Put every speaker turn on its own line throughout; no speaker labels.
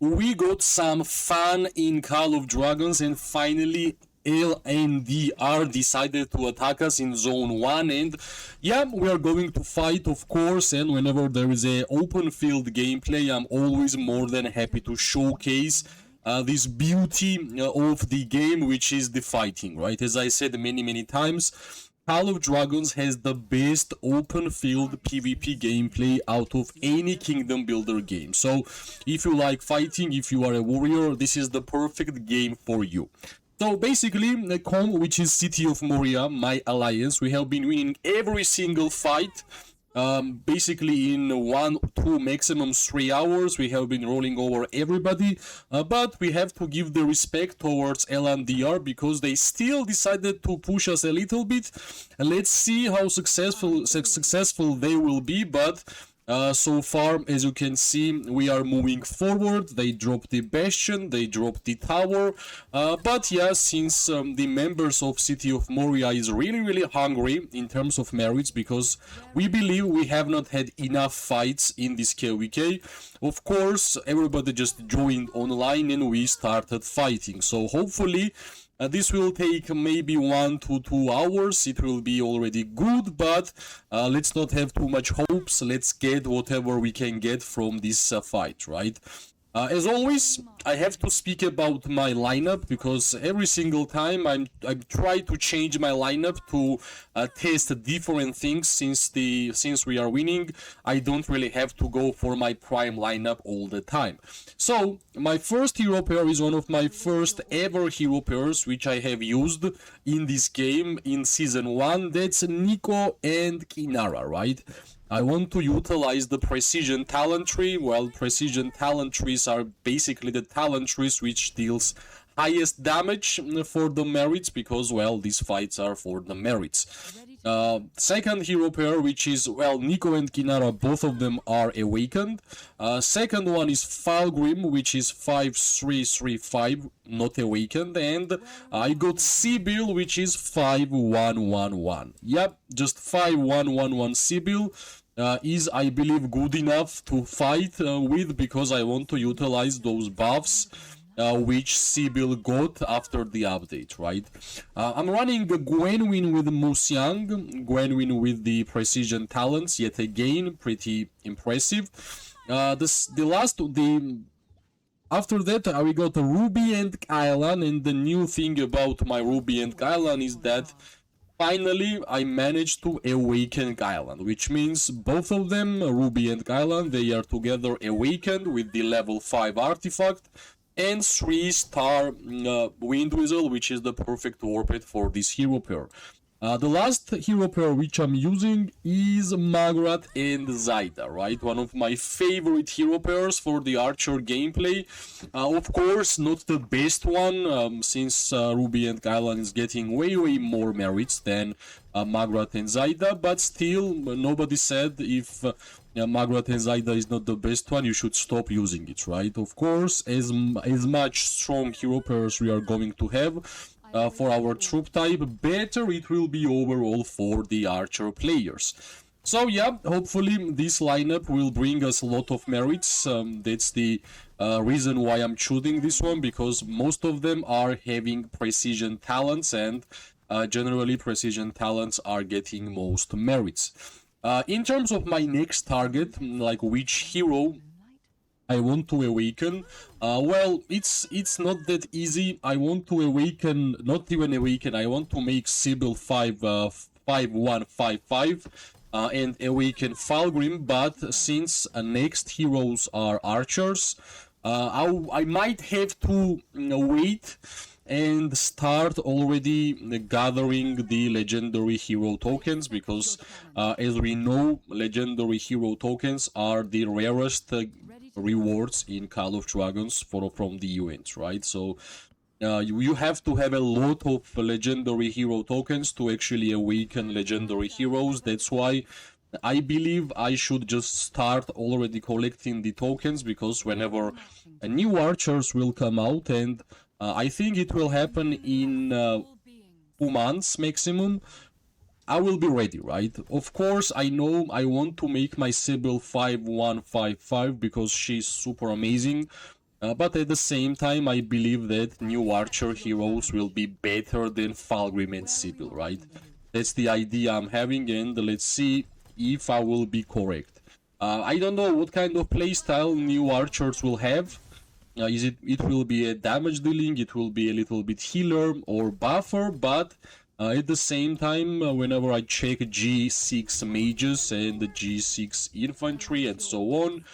we got some fun in Call of Dragons, and finally LNDR decided to attack us in zone 1, and yeah, we are going to fight, of course. And whenever there is a open field gameplay, I'm always more than happy to showcase this beauty of the game, which is the fighting, right? As I said many times, Call of Dragons has the best open field PvP gameplay out of any kingdom builder game. So if you like fighting, if you are a warrior, this is the perfect game for you. So basically, Com, which is City of Moria, my alliance, we have been winning every single fight. Basically in 1, 2, maximum 3 hours we have been rolling over everybody, but we have to give the respect towards LNDR because they still decided to push us a little bit. Let's see how successful they will be, but so far, as you can see, we are moving forward. They dropped the bastion, they dropped the tower, but yeah, since the members of City of Moria is really hungry in terms of merits, because we believe we have not had enough fights in this KVK. Of course, everybody just joined online and we started fighting, so hopefully this will take maybe 1 to 2 hours. It will be already good, but let's not have too much hopes. Let's get whatever we can get from this fight, right? As always, I have to speak about my lineup because every single time I try to change my lineup to test different things. Since we are winning, I don't really have to go for my prime lineup all the time. So my first hero pair is one of my first ever hero pairs which I have used in this game in season 1. That's Nico and Kinara, right? I want to utilize the precision talent tree. Well, precision talent trees are basically the talent trees which deals highest damage for the merits, because, well, these fights are for the merits. Second hero pair, which is, well, Nico and Kinara, both of them are awakened. Second one is Falgrim, which is 5335, not awakened. And I got Sibyl, which is 5111. Yep, just 5111 Sibyl. Is, I believe, good enough to fight with, because I want to utilize those buffs which Sibyl got after the update, right? I'm running Gwenwyn with Musyang, Gwenwyn with the precision talents, yet again, pretty impressive. After that, we got Ruby and Kylan, and the new thing about my Ruby and Kylan is that finally, I managed to awaken Kylan, which means both of them, Ruby and Kylan, they are together awakened with the level 5 artifact and 3-star Wind Whistle, which is the perfect warped for this hero pair. The last hero pair which I'm using is Magrat and Zaida, right? One of my favorite hero pairs for the archer gameplay. Of course, not the best one, since Ruby and Kylan is getting way more merits than Magrat and Zaida, but still, nobody said if Magrat and Zaida is not the best one, you should stop using it, right? Of course, as much strong hero pairs we are going to have, for our troop type, better it will be overall for the archer players. So yeah, hopefully this lineup will bring us a lot of merits. That's the reason why I'm choosing this one, because most of them are having precision talents, and generally precision talents are getting most merits. In terms of my next target, like which hero I want to awaken, well, it's not that easy. I want to awaken, not even awaken, I want to make Sibyl 5155 and awaken Falgrim, but since next heroes are archers, I might have to wait and start already gathering the legendary hero tokens, because as we know, legendary hero tokens are the rarest rewards in Call of Dragons from the events, right? So you have to have a lot of legendary hero tokens to actually awaken legendary heroes. That's why I believe I should just start already collecting the tokens, because whenever new archers will come out, and I think it will happen in 2 months maximum, I will be ready, right? Of course, I know I want to make my Sibyl 5155 because she's super amazing. But at the same time, I believe that new archer heroes will be better than Falgrim and Sibyl, right? That's the idea I'm having, and let's see if I will be correct. I don't know what kind of playstyle new archers will have. It will be a damage dealing, it will be a little bit healer or buffer, but at the same time, whenever I check G6 mages and the G6 infantry and so on,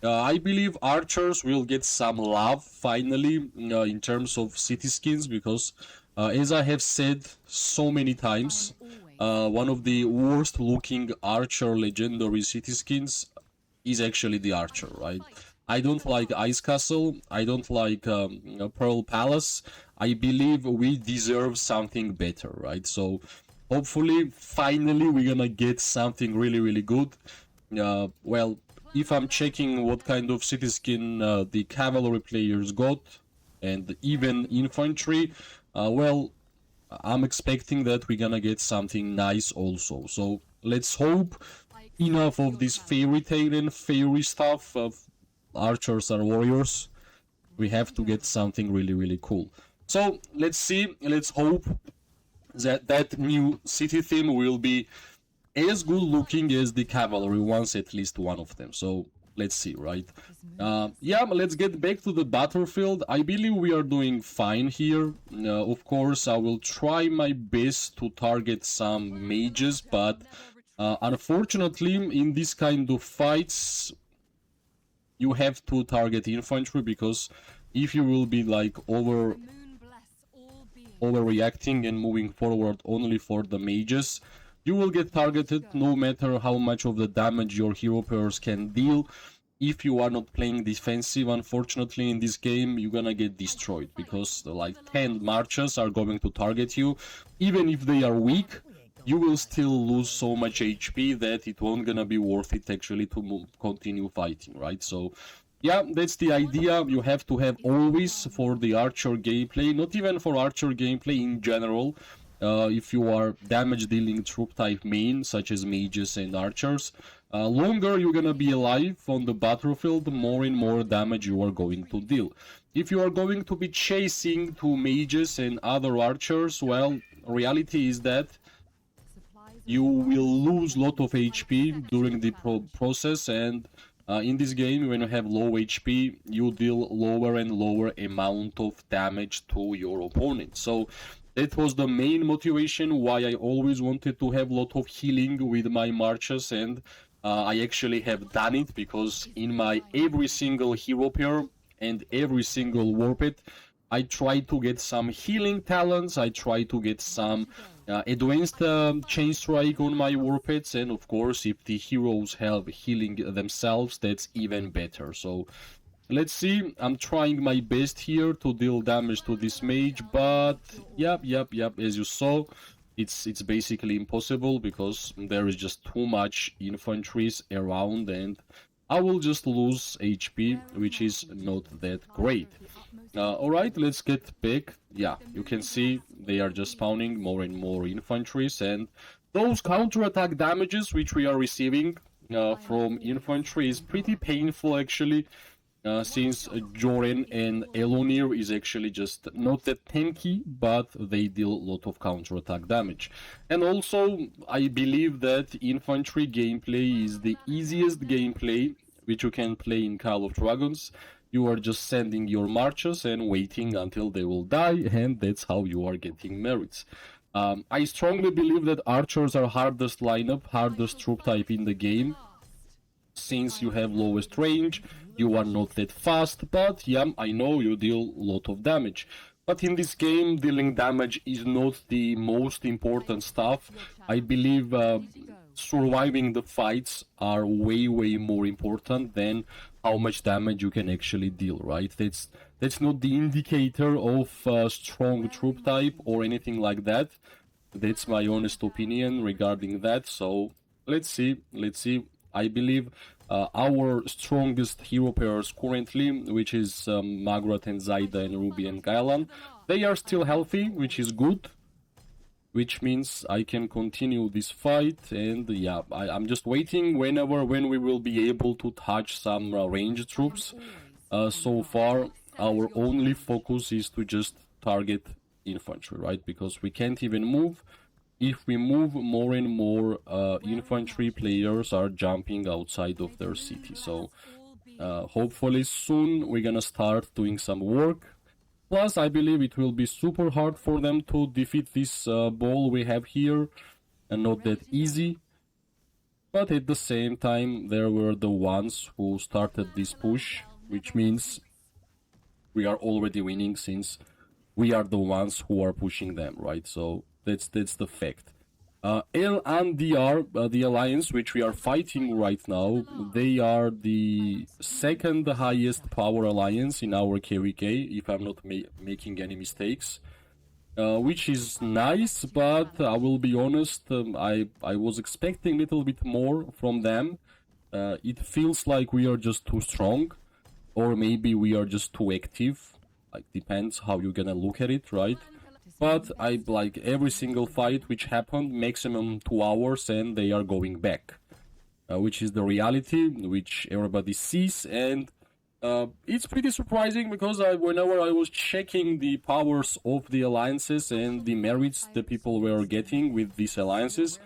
I believe archers will get some love finally in terms of city skins, because as I have said so many times, one of the worst looking archer legendary city skins is actually the archer, right? I don't like Ice Castle, I don't like Pearl Palace. I believe we deserve something better, right? So hopefully finally we're gonna get something really really good. Well, if I'm checking what kind of city skin the cavalry players got, and even infantry, well, I'm expecting that we're gonna get something nice also. So let's hope enough of this fairy tale and fairy stuff of archers are warriors. We have to get something really really cool. So let's see, let's hope that that new city theme will be as good looking as the cavalry ones, at least one of them. So let's see, right? Yeah, let's get back to the battlefield. I believe we are doing fine here. Of course, I will try my best to target some mages, but unfortunately, in this kind of fights, you have to target infantry, because if you will be like overreacting and moving forward only for the mages, you will get targeted no matter how much of the damage your hero pairs can deal. If you are not playing defensive, unfortunately, in this game, you're gonna get destroyed, because like 10 marches are going to target you. Even if they are weak, you will still lose so much HP that it won't gonna be worth it actually to continue fighting, right? So yeah, that's the idea. You have to have always for the archer gameplay, not even for archer gameplay in general, if you are damage dealing troop type main, such as mages and archers, longer you're gonna be alive on the battlefield, more and more damage you are going to deal. If you are going to be chasing two mages and other archers, well, reality is that you will lose a lot of HP during the process, and in this game, when you have low HP, you deal lower and lower amount of damage to your opponent. So that was the main motivation why I always wanted to have a lot of healing with my marches, and I actually have done it, because in my every single hero pair and every single war pit, I try to get some healing talents, I try to get some advanced chain strike on my war pits, and of course if the heroes have healing themselves, that's even better. So let's see, I'm trying my best here to deal damage to this mage, but yep, as you saw, it's basically impossible, because there is just too much infantries around, and I will just lose HP, which is not that great. Alright, let's get back. Yeah, you can see they are just spawning more and more infantries, and those counterattack damages which we are receiving from infantry is pretty painful actually, since Joren and Elonir is actually just not that tanky, but they deal a lot of counterattack damage. And also, I believe that infantry gameplay is the easiest gameplay which you can play in Call of Dragons. You are just sending your marches and waiting until they will die, and that's how you are getting merits. I strongly believe that archers are hardest lineup, hardest troop type in the game, since you have lowest range, you are not that fast, but yeah, I know you deal a lot of damage. But in this game, dealing damage is not the most important stuff. I believe surviving the fights are way more important than how much damage you can actually deal, right? That's not the indicator of strong troop type or anything like that. That's my honest opinion regarding that. So let's see. I believe our strongest hero pairs currently, which is Magrat and Zaida and Ruby and Gailan, they are still healthy, which is good, which means I can continue this fight. And yeah, I'm just waiting when we will be able to touch some ranged troops. So far, our only focus is to just target infantry, right? Because we can't even move. If we move, more and more infantry players are jumping outside of their city. So hopefully soon we're gonna start doing some work. Plus, I believe it will be super hard for them to defeat this ball we have here, and not that easy. But at the same time, there were the ones who started this push, which means we are already winning since we are the ones who are pushing them, right? So that's the fact. LNDR, the alliance which we are fighting right now, they are the second highest power alliance in our KVK, if I'm not making any mistakes. Which is nice, but I will be honest, I was expecting a little bit more from them. It feels like we are just too strong, or maybe we are just too active. Like, depends how you're gonna look at it, right? But I like every single fight which happened, maximum 2 hours, and they are going back, which is the reality which everybody sees. And it's pretty surprising because whenever I was checking the powers of the alliances and the merits the people were getting with these alliances,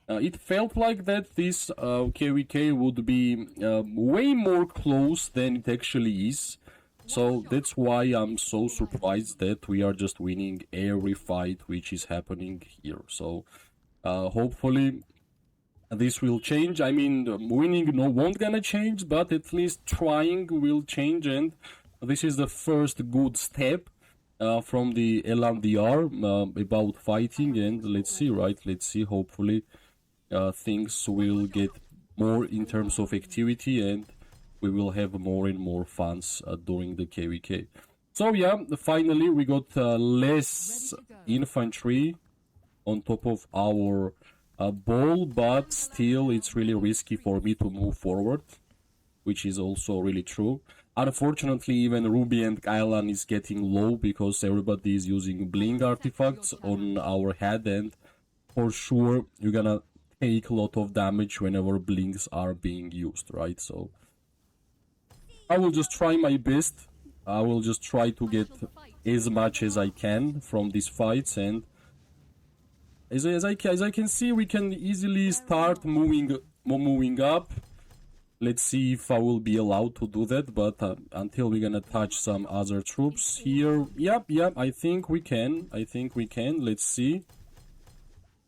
it felt like that this KVK would be way more close than it actually is. So that's why I'm so surprised that we are just winning every fight which is happening here. So hopefully this will change. I mean, winning won't gonna change, but at least trying will change, and this is the first good step from the LNDR about fighting. And let's see, right? Let's see. Hopefully things will get more in terms of activity, and we will have more and more fans during the KVK. So yeah, finally we got less infantry on top of our ball, but still it's really risky for me to move forward, which is also really true. Unfortunately, even Ruby and Kylan is getting low because everybody is using bling artifacts on our head, and for sure you're gonna take a lot of damage whenever blings are being used, right? So I will just try my best. I will just try to get as much as I can from these fights, and as I can see, we can easily start moving up. Let's see if I will be allowed to do that, but until we're gonna touch some other troops here. Yep, I think we can. Let's see.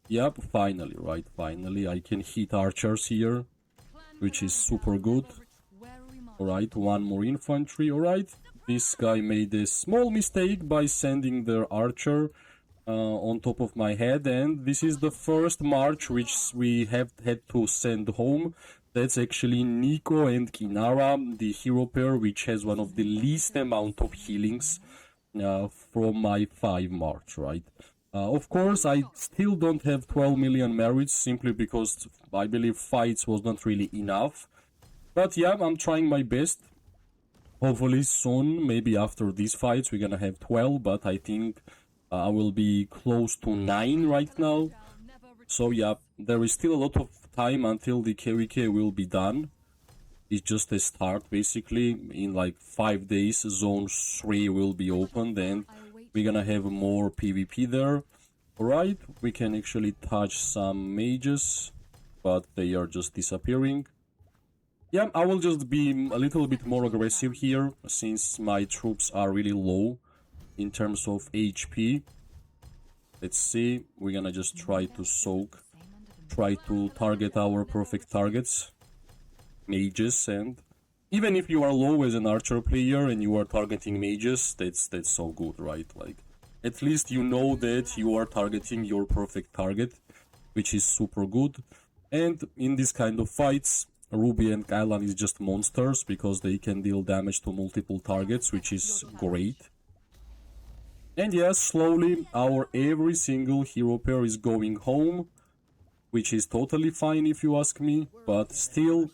Yep, finally, right? Finally, I can hit archers here, which is super good. Alright, one more infantry. Alright, this guy made a small mistake by sending their archer on top of my head, and this is the first march which we have had to send home. That's actually Nico and Kinara, the hero pair, which has one of the least amount of healings from my 5 march, right? Of course, I still don't have 12 million merits, simply because I believe fights was not really enough. But yeah, I'm trying my best. Hopefully soon, maybe after these fights, we're gonna have 12, but I think I will be close to 9 right now. So yeah, there is still a lot of time until the KVK will be done. It's just a start, basically. In like 5 days, zone 3 will be opened, and we're gonna have more PvP there. Alright, we can actually touch some mages, but they are just disappearing. Yeah, I will just be a little bit more aggressive here, since my troops are really low in terms of HP. Let's see, we're gonna just try to soak, try to target our perfect targets, mages, and even if you are low as an archer player and you are targeting mages, that's so good, right? Like, at least you know that you are targeting your perfect target, which is super good. And in this kind of fights, Ruby and Kylan is just monsters because they can deal damage to multiple targets, which is great. And yes, slowly our every single hero pair is going home, which is totally fine if you ask me, but still,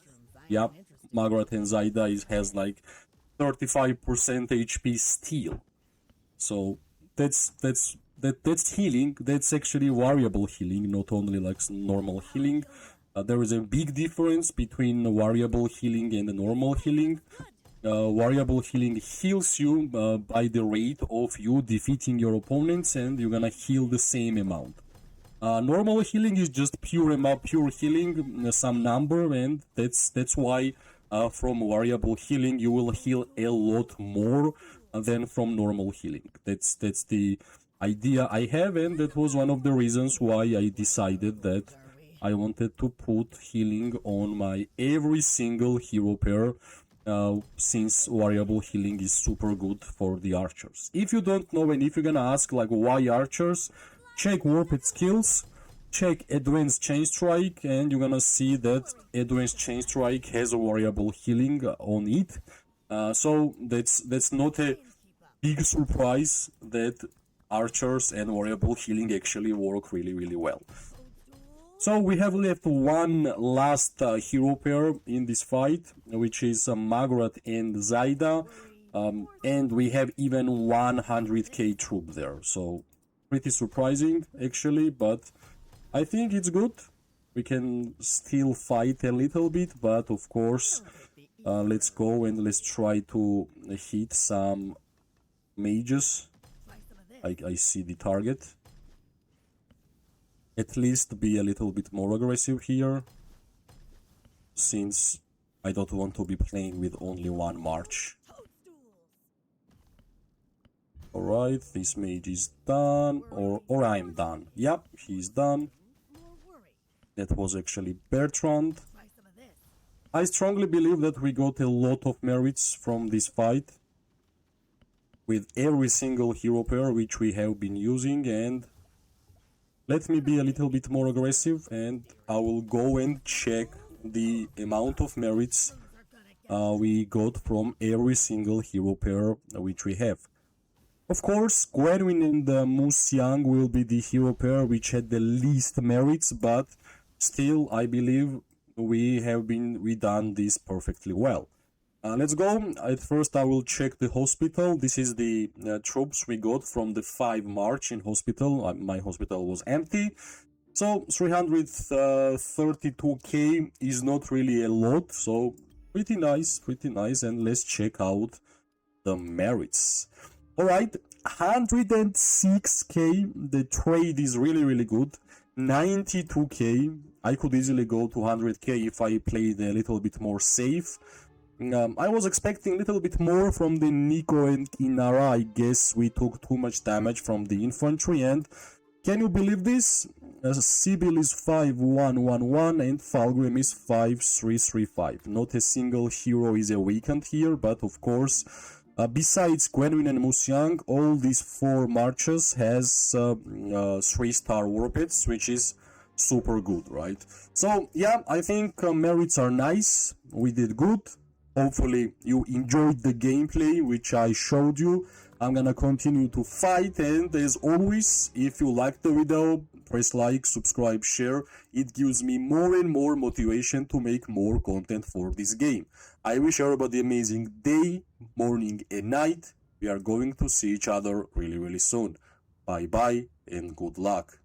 yeah, Margaret and Zaida has like 35% HP still. So that's healing. That's actually variable healing, not only like normal healing. There is a big difference between variable healing and normal healing. variable healing heals you by the rate of you defeating your opponents, and you're gonna heal the same amount. Normal healing is just pure healing, some number, and that's why from variable healing you will heal a lot more than from normal healing. That's the idea I have, and that was one of the reasons why I decided that I wanted to put healing on my every single hero pair, since variable healing is super good for the archers. If you don't know, and if you're gonna ask like why archers, check warped skills, check advanced chain strike, and you're gonna see that advanced chain strike has a variable healing on it. So that's not a big surprise that archers and variable healing actually work really well. So we have left one last hero pair in this fight, which is Magrat and Zaida, and we have even 100k troop there, so pretty surprising actually, but I think it's good. We can still fight a little bit, but of course, let's go and let's try to hit some mages. I see the target. At least be a little bit more aggressive here, since I don't want to be playing with only one march. Alright, this mage is done, or I'm done. Yep, he's done. That was actually Bertrand. I strongly believe that we got a lot of merits from this fight with every single hero pair which we have been using, and let me be a little bit more aggressive and I will go and check the amount of merits we got from every single hero pair which we have. Of course, Gwenwyn and Moose Young will be the hero pair which had the least merits, but still I believe we done this perfectly well. Let's go. At first I will check the hospital. This is the troops we got from the 5 March in hospital. My hospital was empty. So 332k is not really a lot, so pretty nice, and let's check out the merits. Alright, 106k, the trade is really good. 92k, I could easily go to 100k if I played a little bit more safe. I was expecting a little bit more from the Nico and Inara. I guess we took too much damage from the infantry, and can you believe this? Sibyl is 5111 and Falgrim is 5335. Not a single hero is awakened here, but of course, besides Gwenwyn and Musyang, all these 4 marches has 3-star warpeds, which is super good, right? So yeah, I think merits are nice. We did good. Hopefully you enjoyed the gameplay which I showed you. I'm gonna continue to fight, and as always, if you liked the video, press like, subscribe, share. It gives me more and more motivation to make more content for this game. I wish everybody an amazing day, morning and night. We are going to see each other really soon. Bye bye and good luck.